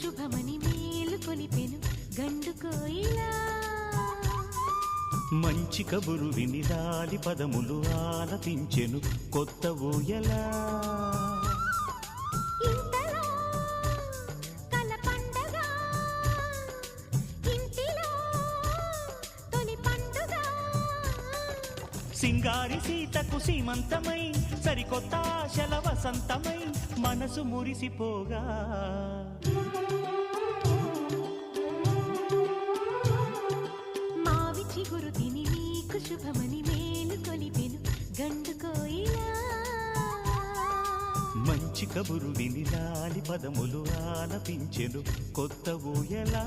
శుభమని మేలు కొలిపెను గండు కోయిలా మంచి కబురు విని లాలి పదములు ఆలపించెను కొత్త ఊయలా సింగారి సీతకు సీమంతమై సరికొత్త ఆశల వసంతమై మనసు మురిసిపోగా మావి చిగురు తిని నీకు శుభమని మేలు కొలిపెను గండు కోయిలా మంచి కబురు విని లాలి పదములు ఆలపించెను కొత్త ఊయలా